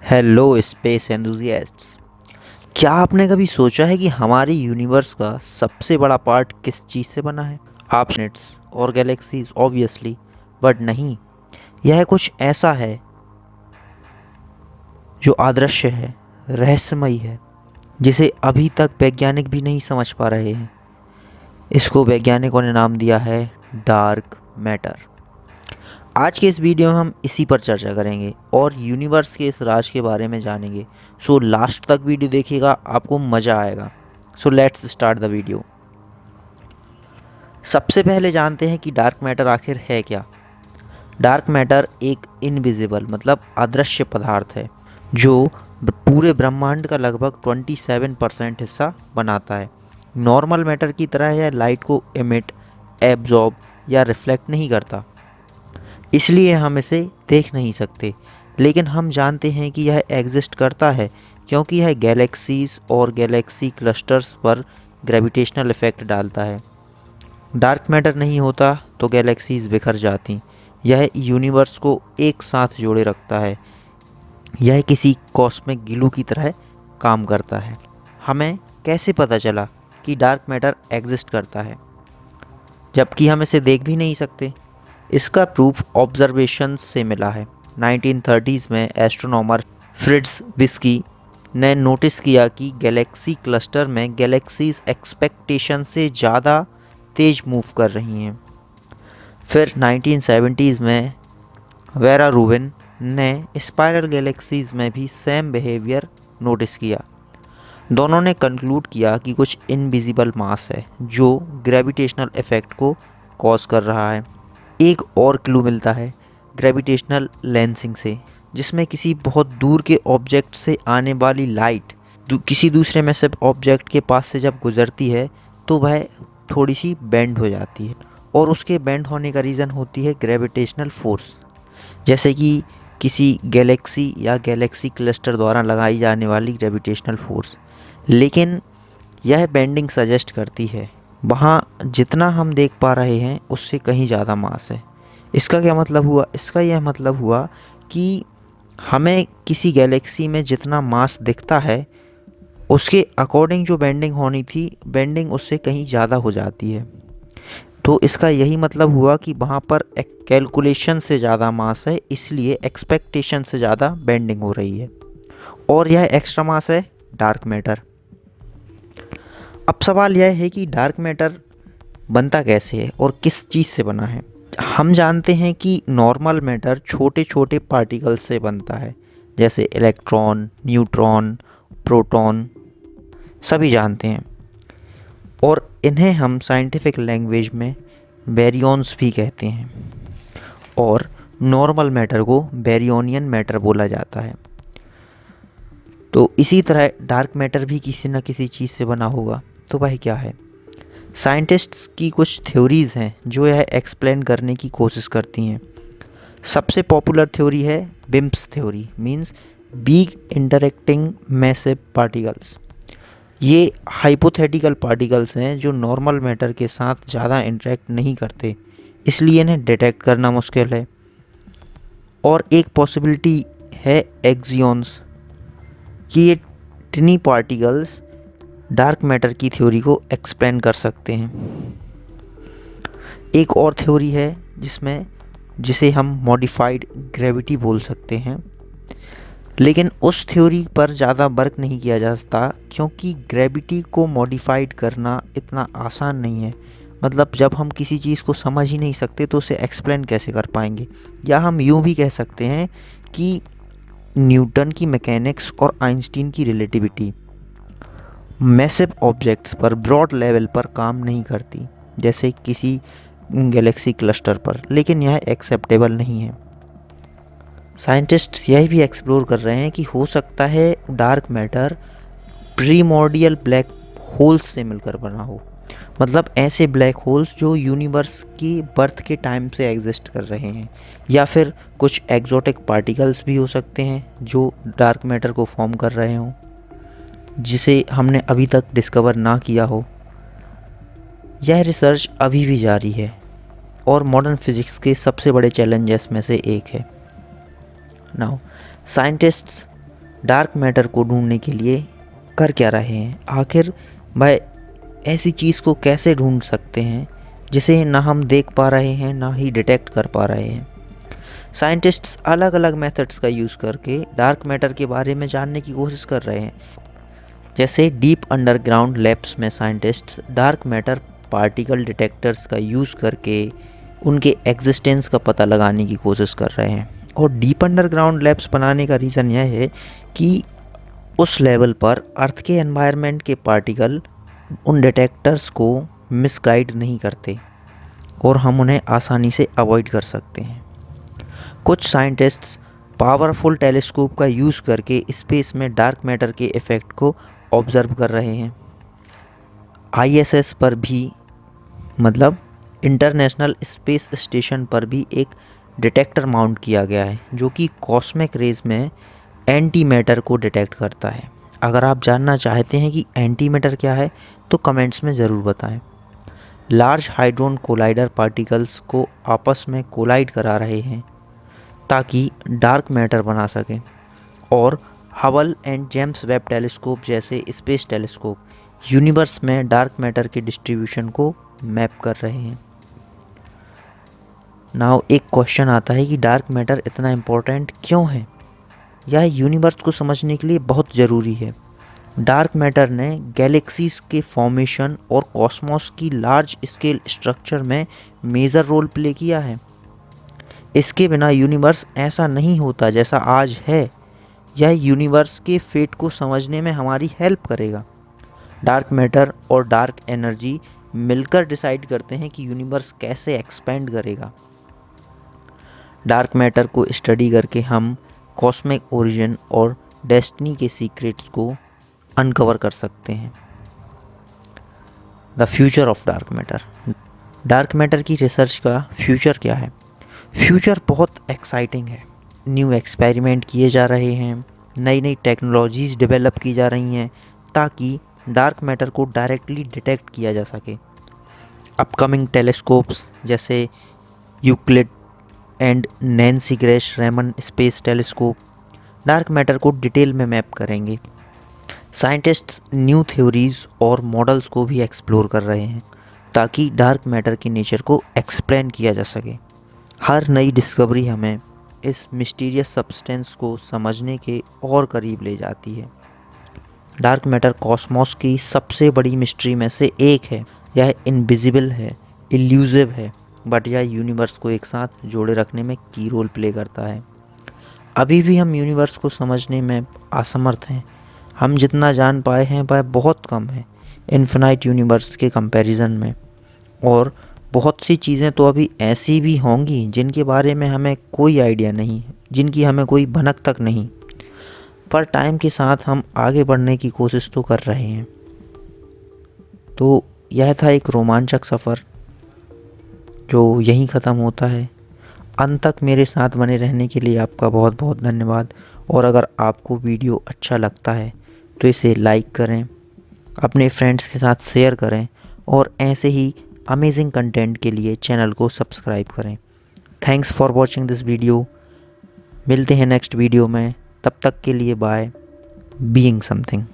Hello space एंथुसियास्ट्स। क्या आपने कभी सोचा है कि हमारे यूनिवर्स का सबसे बड़ा पार्ट किस चीज़ से बना है? आप प्लैनेट्स और गैलेक्सीज ऑब्वियसली, बट नहीं, यह कुछ ऐसा है जो अदृश्य है, रहस्यमयी है, जिसे अभी तक वैज्ञानिक भी नहीं समझ पा रहे हैं। इसको वैज्ञानिकों ने नाम दिया है डार्क मैटर। आज के इस वीडियो में हम इसी पर चर्चा करेंगे और यूनिवर्स के इस राज के बारे में जानेंगे। सो लास्ट तक वीडियो देखिएगा, आपको मज़ा आएगा। So let's start the video. सबसे पहले जानते हैं कि डार्क मैटर आखिर है क्या। डार्क मैटर एक इनविजिबल मतलब अदृश्य पदार्थ है जो पूरे ब्रह्मांड का लगभग 27% हिस्सा बनाता है। नॉर्मल मैटर की तरह यह लाइट को एमिट, एब्जॉर्ब या रिफ्लेक्ट नहीं करता, इसलिए हम इसे देख नहीं सकते। लेकिन हम जानते हैं कि यह एग्जिस्ट करता है क्योंकि यह गैलेक्सीज और गैलेक्सी क्लस्टर्स पर ग्रेविटेशनल इफेक्ट डालता है। डार्क मैटर नहीं होता तो गैलेक्सीज बिखर जाती। यह यूनिवर्स को एक साथ जोड़े रखता है। यह किसी कॉस्मिक ग्लू की तरह काम करता है। हमें कैसे पता चला कि डार्क मैटर एग्जिस्ट करता है जबकि हम इसे देख भी नहीं सकते? इसका प्रूफ ऑब्जर्वेशंस से मिला है। 1930s में एस्ट्रोनॉमर फ्रिट्ज विस्की ने नोटिस किया कि गैलेक्सी क्लस्टर में गैलेक्सीज एक्सपेक्टेशन से ज़्यादा तेज मूव कर रही हैं। फिर 1970s में वेरा रूबिन ने स्पाइरल गैलेक्सीज में भी सेम बिहेवियर नोटिस किया। दोनों ने कंक्लूड किया कि कुछ इनविजिबल मास है जो ग्रेविटेशनल इफेक्ट को कॉज कर रहा है। एक और क्लू मिलता है ग्रेविटेशनल लेंसिंग से, जिसमें किसी बहुत दूर के ऑब्जेक्ट से आने वाली लाइट किसी दूसरे मैसिव ऑब्जेक्ट के पास से जब गुजरती है तो वह थोड़ी सी बेंड हो जाती है, और उसके बेंड होने का रीज़न होती है ग्रेविटेशनल फोर्स, जैसे कि किसी गैलेक्सी या गैलेक्सी क्लस्टर द्वारा लगाई जाने वाली ग्रेविटेशनल फोर्स। लेकिन यह बेंडिंग सजेस्ट करती है वहाँ जितना हम देख पा रहे हैं उससे कहीं ज़्यादा मास है। इसका क्या मतलब हुआ? इसका यह मतलब हुआ कि हमें किसी गैलेक्सी में जितना मास दिखता है उसके अकॉर्डिंग जो बेंडिंग होनी थी, बेंडिंग उससे कहीं ज़्यादा हो जाती है। तो इसका यही मतलब हुआ कि वहाँ पर एक कैलकुलेशन से ज़्यादा मास है, इसलिए एक्सपेक्टेशन से ज़्यादा बेंडिंग हो रही है, और यह एक्स्ट्रा मास है डार्क मैटर। अब सवाल यह है कि डार्क मैटर बनता कैसे है और किस चीज़ से बना है। हम जानते हैं कि नॉर्मल मैटर छोटे छोटे पार्टिकल्स से बनता है, जैसे इलेक्ट्रॉन, न्यूट्रॉन, प्रोटॉन, सभी जानते हैं, और इन्हें हम साइंटिफिक लैंग्वेज में बैरियॉन्स भी कहते हैं, और नॉर्मल मैटर को बैरियोनियन मैटर बोला जाता है। तो इसी तरह डार्क मैटर भी किसी न किसी चीज़ से बना होगा। तो वह क्या है? साइंटिस्ट्स की कुछ थ्योरीज़ हैं जो यह एक्सप्लेन करने की कोशिश करती हैं। सबसे पॉपुलर थ्योरी है beams theory, means big interacting massive particles. ये हाइपोथेटिकल पार्टिकल्स हैं जो नॉर्मल मैटर के साथ ज़्यादा इंटरेक्ट नहीं करते, इसलिए इन्हें डिटेक्ट करना मुश्किल है। और एक पॉसिबिलिटी है एक्सियॉन्स, कि ये टिनी पार्टिकल्स डार्क मैटर की थ्योरी को एक्सप्लेन कर सकते हैं। एक और थ्योरी है जिसे हम मॉडिफाइड ग्रेविटी बोल सकते हैं, लेकिन उस थ्योरी पर ज़्यादा वर्क नहीं किया जा सकता क्योंकि ग्रेविटी को मॉडिफाइड करना इतना आसान नहीं है। मतलब जब हम किसी चीज़ को समझ ही नहीं सकते तो उसे एक्सप्लेन कैसे कर पाएंगे। या हम यूँ भी कह सकते हैं कि न्यूटन की मैकेनिक्स और आइंस्टीन की रिलेटिविटी मैसिव ऑब्जेक्ट्स पर ब्रॉड लेवल पर काम नहीं करती, जैसे किसी गैलेक्सी क्लस्टर पर, लेकिन यह एक्सेप्टेबल नहीं है। साइंटिस्ट्स यह भी एक्सप्लोर कर रहे हैं कि हो सकता है dark matter primordial black holes से मिलकर बना हो, मतलब ऐसे ब्लैक होल्स जो यूनिवर्स की बर्थ के टाइम से एग्जिस्ट कर रहे हैं। या फिर कुछ एग्जोटिक पार्टिकल्स भी हो सकते हैं जो डार्क मैटर को फॉर्म कर रहे हों, जिसे हमने अभी तक डिस्कवर ना किया हो। यह रिसर्च अभी भी जारी है और मॉडर्न फिज़िक्स के सबसे बड़े चैलेंजेस में से एक है। नाउ साइंटिस्ट्स डार्क मैटर को ढूंढने के लिए कर क्या रहे हैं? आखिर वह ऐसी चीज़ को कैसे ढूंढ सकते हैं जिसे ना हम देख पा रहे हैं ना ही डिटेक्ट कर पा रहे हैं? साइंटिस्ट्स अलग अलग मेथड्स का यूज़ करके डार्क मैटर के बारे में जानने की कोशिश कर रहे हैं। जैसे डीप अंडरग्राउंड लैब्स में scientists dark matter particle detectors का यूज़ करके उनके एग्जिस्टेंस का पता लगाने की कोशिश कर रहे हैं। और डीप अंडरग्राउंड लैब्स बनाने का रीज़न यह है कि उस लेवल पर अर्थ के एनवायरनमेंट के पार्टिकल उन डिटेक्टर्स को मिसगाइड नहीं करते और हम उन्हें आसानी से अवॉइड कर सकते हैं। कुछ साइंटिस्ट्स पावरफुल टेलीस्कोप का यूज़ करके स्पेस में डार्क मैटर के इफ़ेक्ट को ऑब्ज़र्व कर रहे हैं। आईएसएस पर भी, मतलब इंटरनेशनल स्पेस स्टेशन पर भी एक डिटेक्टर माउंट किया गया है जो कि कॉस्मिक रेज में एंटी मैटर को डिटेक्ट करता है। अगर आप जानना चाहते हैं कि एंटी मैटर क्या है तो कमेंट्स में ज़रूर बताएं। लार्ज हाइड्रोन कोलाइडर पार्टिकल्स को आपस में कोलाइड करा रहे हैं ताकि डार्क मैटर बना सकें, और Hubble and James Webb telescope जैसे स्पेस टेलीस्कोप यूनिवर्स में डार्क मैटर के डिस्ट्रीब्यूशन को मैप कर रहे हैं। नाउ एक क्वेश्चन आता है कि डार्क मैटर इतना इम्पोर्टेंट क्यों है? यह यूनिवर्स को समझने के लिए बहुत ज़रूरी है। डार्क मैटर ने गैलेक्सीज के फॉर्मेशन और कॉस्मोस की लार्ज स्केल स्ट्रक्चर में मेजर रोल प्ले किया है। इसके बिना यूनिवर्स ऐसा नहीं होता जैसा आज है। यह यूनिवर्स के फेट को समझने में हमारी हेल्प करेगा। डार्क मैटर और डार्क एनर्जी मिलकर डिसाइड करते हैं कि यूनिवर्स कैसे एक्सपेंड करेगा। डार्क मैटर को स्टडी करके हम कॉस्मिक ओरिजिन और डेस्टिनी के सीक्रेट्स को अनकवर कर सकते हैं। The future of dark matter. Dark matter की रिसर्च का फ्यूचर क्या है? फ्यूचर बहुत एक्साइटिंग है। न्यू एक्सपेरिमेंट किए जा रहे हैं, नई नई टेक्नोलॉजीज़ डेवलप की जा रही हैं ताकि डार्क मैटर को डायरेक्टली डिटेक्ट किया जा सके। अपकमिंग टेलीस्कोप्स जैसे Euclid and Nancy Grace Roman space telescope dark matter को डिटेल में मैप करेंगे। साइंटिस्ट्स न्यू थ्योरीज और मॉडल्स को भी एक्सप्लोर कर रहे हैं ताकि डार्क मैटर के नेचर को एक्सप्लेन किया जा सके। हर नई डिस्कवरी हमें इस मिस्टीरियस सब्सटेंस को समझने के और करीब ले जाती है। डार्क मैटर कॉस्मोस की सबसे बड़ी मिस्ट्री में से एक है। यह इनविजिबल है, इल्यूसिव है, बट यह यूनिवर्स को एक साथ जोड़े रखने में की रोल प्ले करता है। अभी भी हम यूनिवर्स को समझने में असमर्थ हैं। हम जितना जान पाए हैं वह बहुत कम है इन्फिनाइट यूनिवर्स के कंपैरिजन में, और बहुत सी चीज़ें तो अभी ऐसी भी होंगी जिनके बारे में हमें कोई आइडिया नहीं, जिनकी हमें कोई भनक तक नहीं, पर टाइम के साथ हम आगे बढ़ने की कोशिश तो कर रहे हैं। तो यह था एक रोमांचक सफ़र जो यहीं ख़त्म होता है। अंत तक मेरे साथ बने रहने के लिए आपका बहुत बहुत धन्यवाद। और अगर आपको वीडियो अच्छा लगता है तो इसे लाइक करें, अपने फ्रेंड्स के साथ शेयर करें, और ऐसे ही अमेजिंग कंटेंट के लिए चैनल को सब्सक्राइब करें। Thanks for watching this video. मिलते हैं नेक्स्ट वीडियो में, तब तक के लिए बाय। Being something.